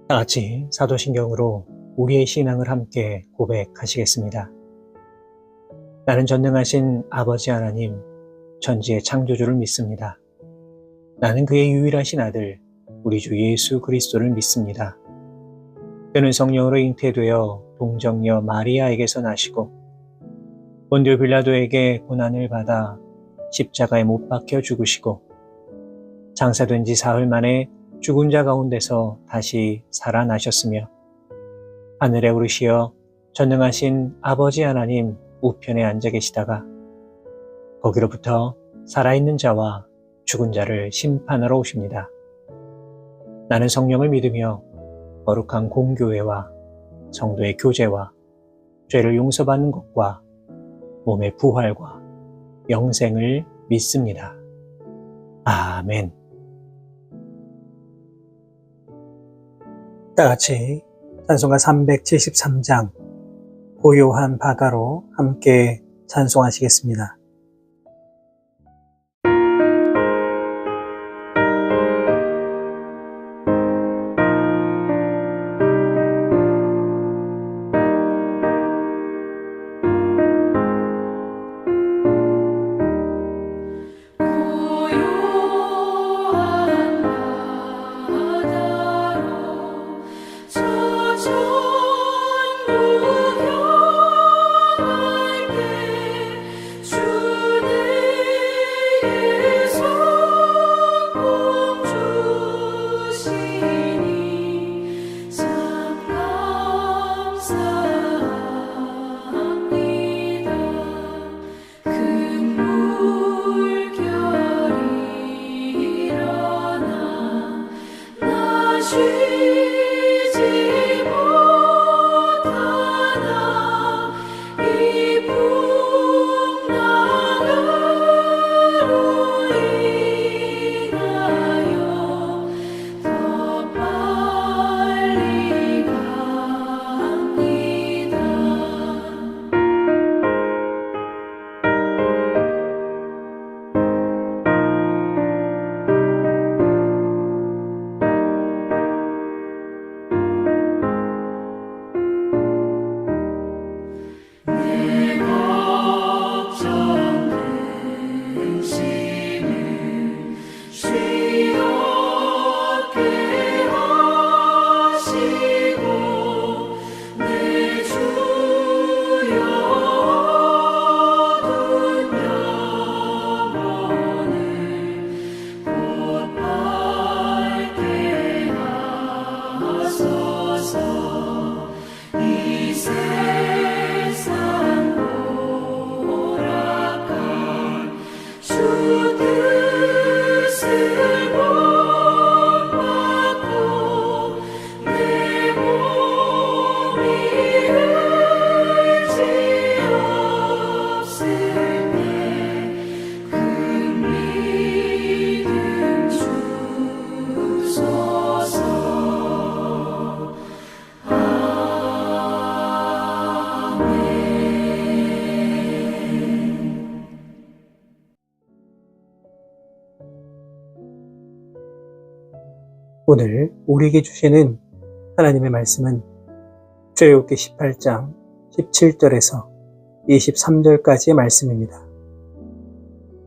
다 같이 사도신경으로 우리의 신앙을 함께 고백하시겠습니다. 나는 전능하신 아버지 하나님, 천지의 창조주를 믿습니다. 나는 그의 유일하신 아들, 우리 주 예수 그리스도를 믿습니다. 그는 성령으로 잉태되어 동정녀 마리아에게서 나시고 본디오 빌라도에게 고난을 받아 십자가에 못 박혀 죽으시고 장사된 지 사흘 만에 죽은 자 가운데서 다시 살아나셨으며 하늘에 오르시어 전능하신 아버지 하나님 우편에 앉아 계시다가 거기로부터 살아있는 자와 죽은 자를 심판하러 오십니다. 나는 성령을 믿으며 거룩한 공교회와 성도의 교제와 죄를 용서받는 것과 몸의 부활과 영생을 믿습니다. 아멘. 다 같이 찬송가 373장 고요한 바다로 함께 찬송하시겠습니다. 오늘 우리에게 주시는 하나님의 말씀은 출애굽기 18장 17절에서 23절까지의 말씀입니다.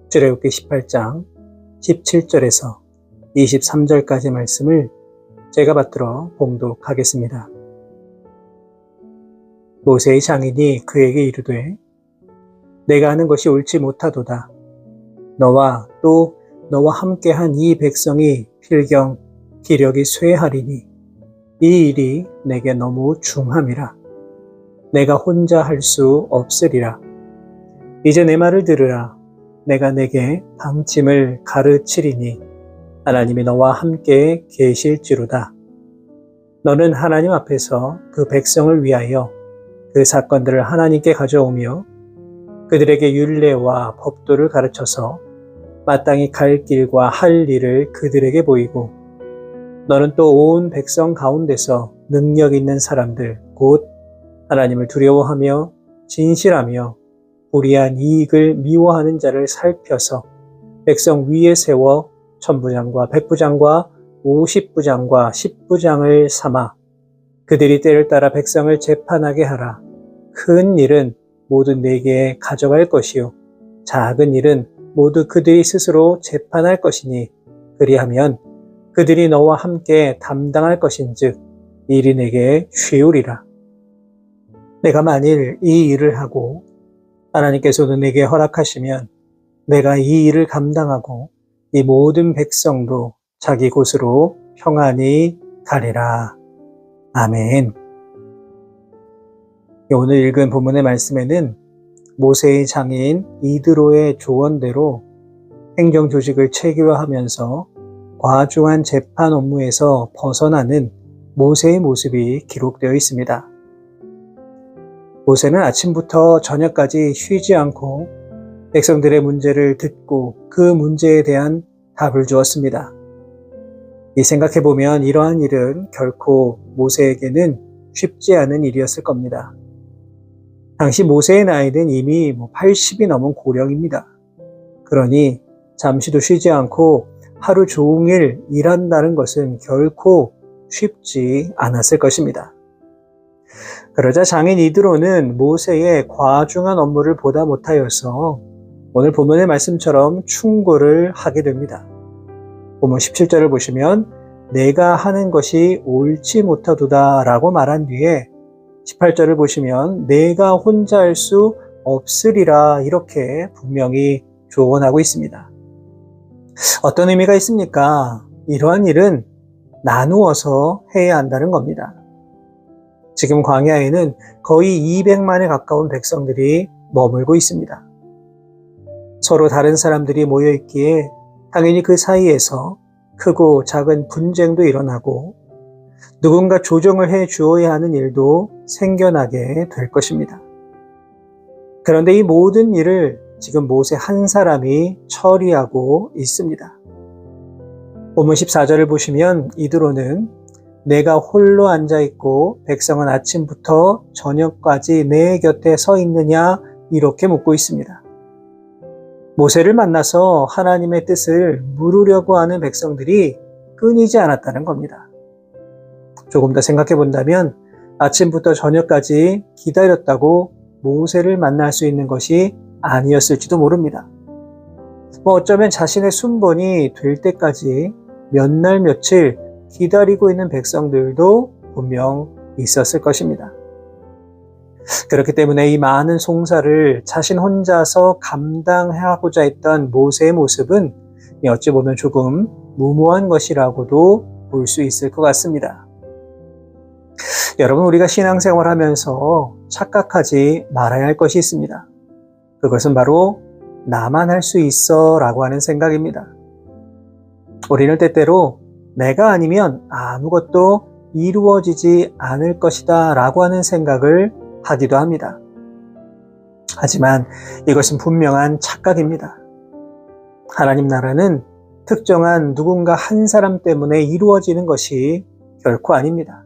출애굽기 18장 17절에서 23절까지의 말씀을 제가 받들어 봉독하겠습니다. 모세의 장인이 그에게 이르되 내가 하는 것이 옳지 못하도다. 너와 또 너와 함께한 이 백성이 필경 기력이 쇠하리니 이 일이 내게 너무 중함이라. 내가 혼자 할 수 없으리라. 이제 내 말을 들으라. 내가 내게 방침을 가르치리니 하나님이 너와 함께 계실지로다. 너는 하나님 앞에서 그 백성을 위하여 그 사건들을 하나님께 가져오며 그들에게 율례와 법도를 가르쳐서 마땅히 갈 길과 할 일을 그들에게 보이고 너는 또 온 백성 가운데서 능력 있는 사람들 곧 하나님을 두려워하며 진실하며 불의한 이익을 미워하는 자를 살펴서 백성 위에 세워 천부장과 백부장과 50부장과 10부장을 삼아 그들이 때를 따라 백성을 재판하게 하라. 큰 일은 모두 내게 가져갈 것이요 작은 일은 모두 그들이 스스로 재판할 것이니 그리하면 그들이 너와 함께 담당할 것인즉 일이 내게 쉬우리라. 내가 만일 이 일을 하고 하나님께서도 내게 허락하시면 내가 이 일을 감당하고 이 모든 백성도 자기 곳으로 평안히 가리라. 아멘. 오늘 읽은 본문의 말씀에는 모세의 장인 이드로의 조언대로 행정 조직을 체계화하면서 과중한 재판 업무에서 벗어나는 모세의 모습이 기록되어 있습니다. 모세는 아침부터 저녁까지 쉬지 않고 백성들의 문제를 듣고 그 문제에 대한 답을 주었습니다. 이 생각해보면 이러한 일은 결코 모세에게는 쉽지 않은 일이었을 겁니다. 당시 모세의 나이는 이미 80이 넘은 고령입니다. 그러니 잠시도 쉬지 않고 하루 종일 일한다는 것은 결코 쉽지 않았을 것입니다. 그러자 장인 이드로는 모세의 과중한 업무를 보다 못하여서 오늘 본문의 말씀처럼 충고를 하게 됩니다. 본문 17절을 보시면 내가 하는 것이 옳지 못하도다 라고 말한 뒤에 18절을 보시면 내가 혼자 할 수 없으리라 이렇게 분명히 조언하고 있습니다. 어떤 의미가 있습니까? 이러한 일은 나누어서 해야 한다는 겁니다. 지금 광야에는 거의 200만에 가까운 백성들이 머물고 있습니다. 서로 다른 사람들이 모여 있기에 당연히 그 사이에서 크고 작은 분쟁도 일어나고 누군가 조정을 해 주어야 하는 일도 생겨나게 될 것입니다. 그런데 이 모든 일을 지금 모세 한 사람이 처리하고 있습니다. 본문 14절을 보시면 이드로는 내가 홀로 앉아있고 백성은 아침부터 저녁까지 내 곁에 서 있느냐 이렇게 묻고 있습니다. 모세를 만나서 하나님의 뜻을 물으려고 하는 백성들이 끊이지 않았다는 겁니다. 조금 더 생각해 본다면 아침부터 저녁까지 기다렸다고 모세를 만날 수 있는 것이 아니었을지도 모릅니다. 어쩌면 자신의 순번이 될 때까지 몇 날 며칠 기다리고 있는 백성들도 분명 있었을 것입니다. 그렇기 때문에 이 많은 송사를 자신 혼자서 감당하고자 했던 모세의 모습은 어찌 보면 조금 무모한 것이라고도 볼 수 있을 것 같습니다. 여러분, 우리가 신앙생활 하면서 착각하지 말아야 할 것이 있습니다. 그것은 바로 나만 할 수 있어 라고 하는 생각입니다. 우리는 때때로 내가 아니면 아무것도 이루어지지 않을 것이다 라고 하는 생각을 하기도 합니다. 하지만 이것은 분명한 착각입니다. 하나님 나라는 특정한 누군가 한 사람 때문에 이루어지는 것이 결코 아닙니다.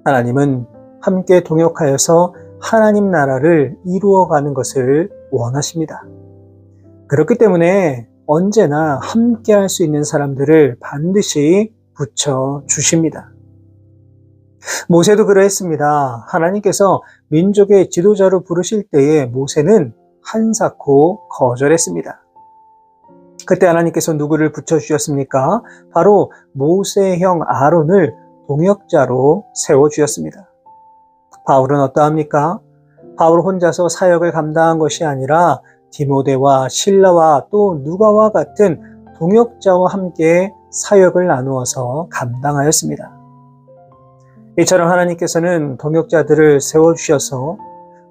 하나님은 함께 동역하여서 하나님 나라를 이루어가는 것을 원하십니다. 그렇기 때문에 언제나 함께 할 수 있는 사람들을 반드시 붙여 주십니다. 모세도 그러했습니다. 하나님께서 민족의 지도자로 부르실 때에 모세는 한사코 거절했습니다. 그때 하나님께서 누구를 붙여주셨습니까? 바로 모세의 형 아론을 동역자로 세워주셨습니다. 바울은 어떠합니까? 바울 혼자서 사역을 감당한 것이 아니라 디모데와 실라와 또 누가와 같은 동역자와 함께 사역을 나누어서 감당하였습니다. 이처럼 하나님께서는 동역자들을 세워주셔서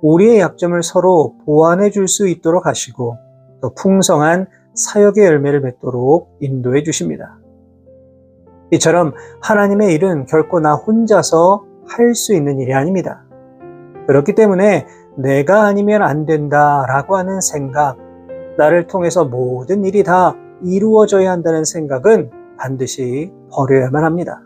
우리의 약점을 서로 보완해 줄 수 있도록 하시고 또 풍성한 사역의 열매를 맺도록 인도해 주십니다. 이처럼 하나님의 일은 결코 나 혼자서 할 수 있는 일이 아닙니다. 그렇기 때문에 내가 아니면 안 된다라고 하는 생각, 나를 통해서 모든 일이 다 이루어져야 한다는 생각은 반드시 버려야만 합니다.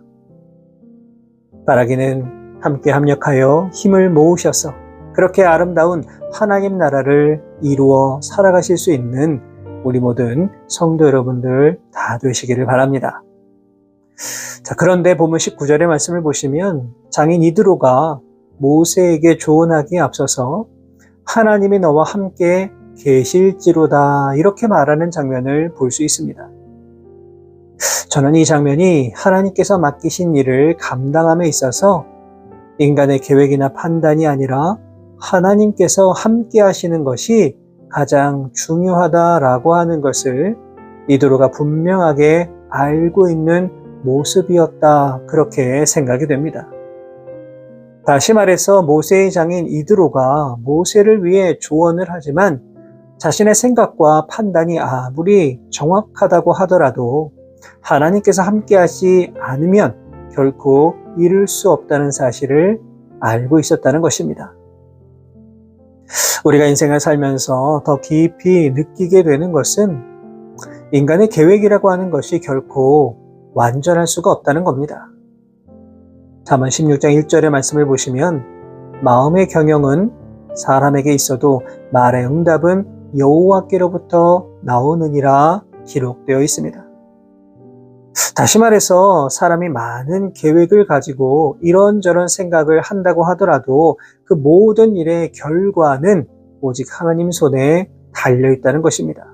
바라기는 함께 합력하여 힘을 모으셔서 그렇게 아름다운 하나님 나라를 이루어 살아가실 수 있는 우리 모든 성도 여러분들 다 되시기를 바랍니다. 자, 그런데 본문 19절의 말씀을 보시면 장인 이드로가 모세에게 조언하기에 앞서서 하나님이 너와 함께 계실지로다 이렇게 말하는 장면을 볼 수 있습니다. 저는 이 장면이 하나님께서 맡기신 일을 감당함에 있어서 인간의 계획이나 판단이 아니라 하나님께서 함께 하시는 것이 가장 중요하다라고 하는 것을 이드로가 분명하게 알고 있는 모습이었다, 그렇게 생각이 됩니다. 다시 말해서 모세의 장인 이드로가 모세를 위해 조언을 하지만 자신의 생각과 판단이 아무리 정확하다고 하더라도 하나님께서 함께 하지 않으면 결코 이룰 수 없다는 사실을 알고 있었다는 것입니다. 우리가 인생을 살면서 더 깊이 느끼게 되는 것은 인간의 계획이라고 하는 것이 결코 완전할 수가 없다는 겁니다. 잠언 16장 1절의 말씀을 보시면 마음의 경영은 사람에게 있어도 말의 응답은 여호와께로부터 나오느니라 기록되어 있습니다. 다시 말해서 사람이 많은 계획을 가지고 이런저런 생각을 한다고 하더라도 그 모든 일의 결과는 오직 하나님 손에 달려 있다는 것입니다.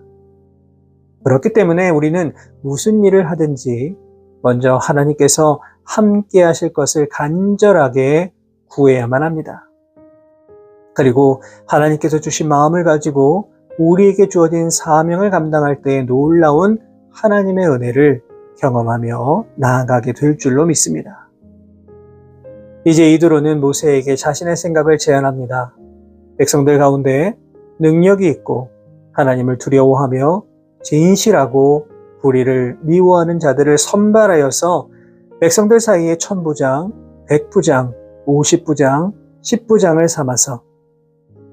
그렇기 때문에 우리는 무슨 일을 하든지 먼저 하나님께서 함께 하실 것을 간절하게 구해야만 합니다. 그리고 하나님께서 주신 마음을 가지고 우리에게 주어진 사명을 감당할 때의 놀라운 하나님의 은혜를 경험하며 나아가게 될 줄로 믿습니다. 이제 이드로는 모세에게 자신의 생각을 제안합니다. 백성들 가운데 능력이 있고 하나님을 두려워하며 진실하고 불의를 미워하는 자들을 선발하여서 백성들 사이에 1000부장, 100부장, 50부장, 10부장을 삼아서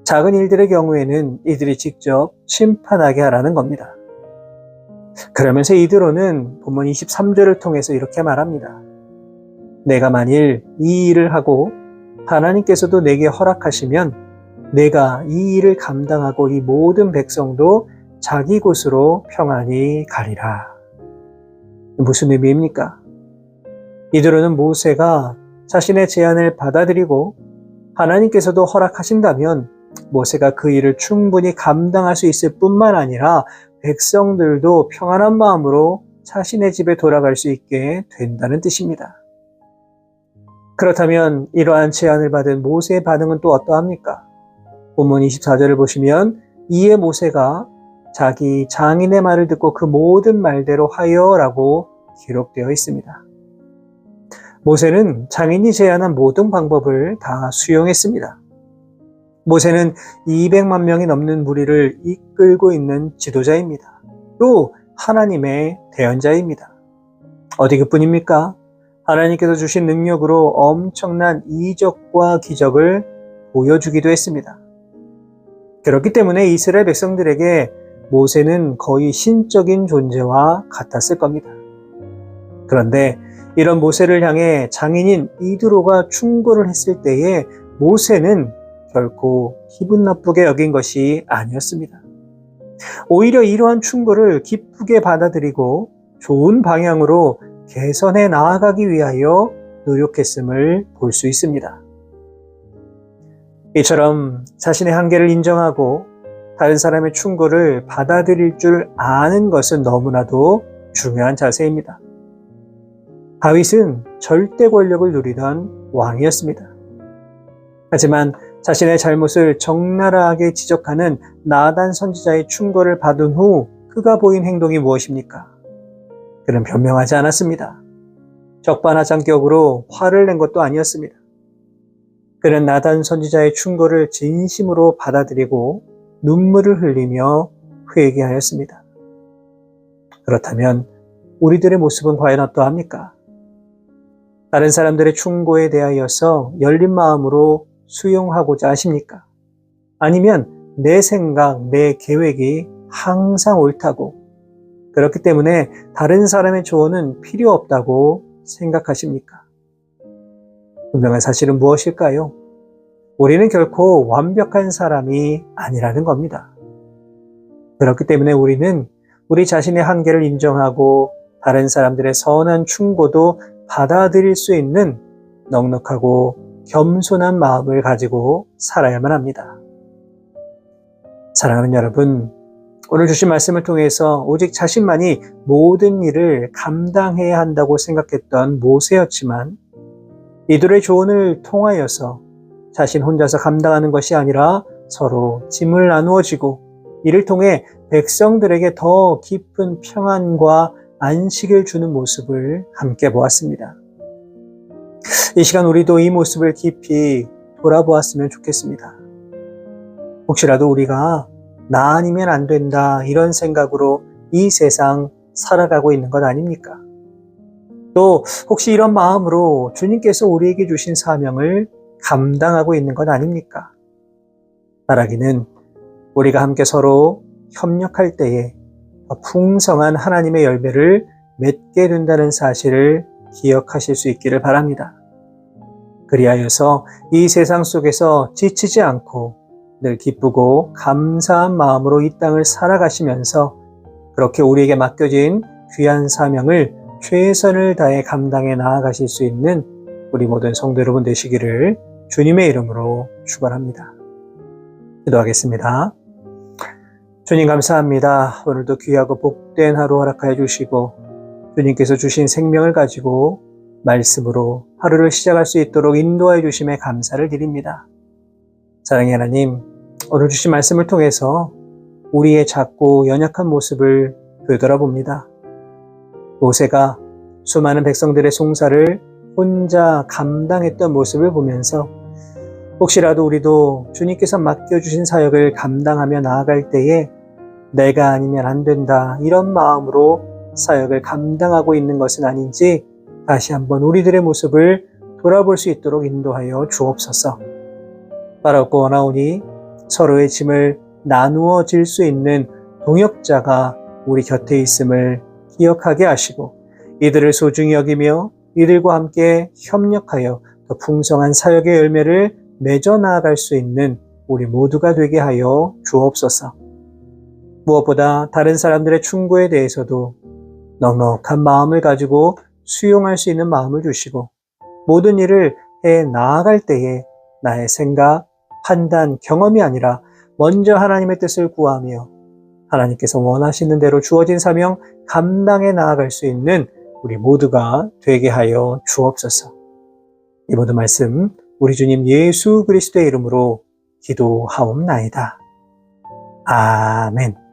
작은 일들의 경우에는 이들이 직접 심판하게 하라는 겁니다. 그러면서 이드로는 본문 23절을 통해서 이렇게 말합니다. 내가 만일 이 일을 하고 하나님께서도 내게 허락하시면 내가 이 일을 감당하고 이 모든 백성도 자기 곳으로 평안히 가리라. 무슨 의미입니까? 이드로는 모세가 자신의 제안을 받아들이고 하나님께서도 허락하신다면 모세가 그 일을 충분히 감당할 수 있을 뿐만 아니라 백성들도 평안한 마음으로 자신의 집에 돌아갈 수 있게 된다는 뜻입니다. 그렇다면 이러한 제안을 받은 모세의 반응은 또 어떠합니까? 본문 24절을 보시면 이에 모세가 자기 장인의 말을 듣고 그 모든 말대로 하여라고 기록되어 있습니다. 모세는 장인이 제안한 모든 방법을 다 수용했습니다. 모세는 200만 명이 넘는 무리를 이끌고 있는 지도자입니다. 또 하나님의 대언자입니다. 어디 그뿐입니까? 하나님께서 주신 능력으로 엄청난 이적과 기적을 보여주기도 했습니다. 그렇기 때문에 이스라엘 백성들에게 모세는 거의 신적인 존재와 같았을 겁니다. 그런데 이런 모세를 향해 장인인 이드로가 충고를 했을 때에 모세는 결코 기분 나쁘게 여긴 것이 아니었습니다. 오히려 이러한 충고를 기쁘게 받아들이고 좋은 방향으로 개선해 나아가기 위하여 노력했음을 볼 수 있습니다. 이처럼 자신의 한계를 인정하고 다른 사람의 충고를 받아들일 줄 아는 것은 너무나도 중요한 자세입니다. 다윗은 절대 권력을 누리던 왕이었습니다. 하지만 자신의 잘못을 적나라하게 지적하는 나단 선지자의 충고를 받은 후 그가 보인 행동이 무엇입니까? 그는 변명하지 않았습니다. 적반하장격으로 화를 낸 것도 아니었습니다. 그는 나단 선지자의 충고를 진심으로 받아들이고 눈물을 흘리며 회개하였습니다. 그렇다면 우리들의 모습은 과연 어떠합니까? 다른 사람들의 충고에 대하여서 열린 마음으로 수용하고자 하십니까? 아니면 내 생각, 내 계획이 항상 옳다고 그렇기 때문에 다른 사람의 조언은 필요 없다고 생각하십니까? 분명한 사실은 무엇일까요? 우리는 결코 완벽한 사람이 아니라는 겁니다. 그렇기 때문에 우리는 우리 자신의 한계를 인정하고 다른 사람들의 선한 충고도 받아들일 수 있는 넉넉하고 겸손한 마음을 가지고 살아야만 합니다. 사랑하는 여러분, 오늘 주신 말씀을 통해서 오직 자신만이 모든 일을 감당해야 한다고 생각했던 모세였지만 이들의 조언을 통하여서 자신 혼자서 감당하는 것이 아니라 서로 짐을 나누어 지고 이를 통해 백성들에게 더 깊은 평안과 안식을 주는 모습을 함께 보았습니다. 이 시간 우리도 이 모습을 깊이 돌아보았으면 좋겠습니다. 혹시라도 우리가 나 아니면 안 된다 이런 생각으로 이 세상 살아가고 있는 것 아닙니까? 또 혹시 이런 마음으로 주님께서 우리에게 주신 사명을 감당하고 있는 것 아닙니까? 바라기는 우리가 함께 서로 협력할 때에 더 풍성한 하나님의 열매를 맺게 된다는 사실을 기억하실 수 있기를 바랍니다. 그리하여서 이 세상 속에서 지치지 않고 늘 기쁘고 감사한 마음으로 이 땅을 살아가시면서 그렇게 우리에게 맡겨진 귀한 사명을 최선을 다해 감당해 나아가실 수 있는 우리 모든 성도 여러분 되시기를 주님의 이름으로 축원합니다. 기도하겠습니다. 주님 감사합니다. 오늘도 귀하고 복된 하루 허락하여 주시고 주님께서 주신 생명을 가지고 말씀으로 하루를 시작할 수 있도록 인도하여 주심에 감사를 드립니다. 사랑의 하나님, 오늘 주신 말씀을 통해서 우리의 작고 연약한 모습을 되돌아봅니다. 모세가 수많은 백성들의 송사를 혼자 감당했던 모습을 보면서 혹시라도 우리도 주님께서 맡겨주신 사역을 감당하며 나아갈 때에 내가 아니면 안 된다 이런 마음으로 사역을 감당하고 있는 것은 아닌지 다시 한번 우리들의 모습을 돌아볼 수 있도록 인도하여 주옵소서. 바라옵고 원하오니 서로의 짐을 나누어 질 수 있는 동역자가 우리 곁에 있음을 기억하게 하시고 이들을 소중히 여기며 이들과 함께 협력하여 더 풍성한 사역의 열매를 맺어 나아갈 수 있는 우리 모두가 되게 하여 주옵소서. 무엇보다 다른 사람들의 충고에 대해서도 넉넉한 마음을 가지고 수용할 수 있는 마음을 주시고 모든 일을 해 나아갈 때에 나의 생각, 판단, 경험이 아니라 먼저 하나님의 뜻을 구하며 하나님께서 원하시는 대로 주어진 사명 감당해 나아갈 수 있는 우리 모두가 되게 하여 주옵소서. 이 모든 말씀 우리 주님 예수 그리스도의 이름으로 기도하옵나이다. 아멘.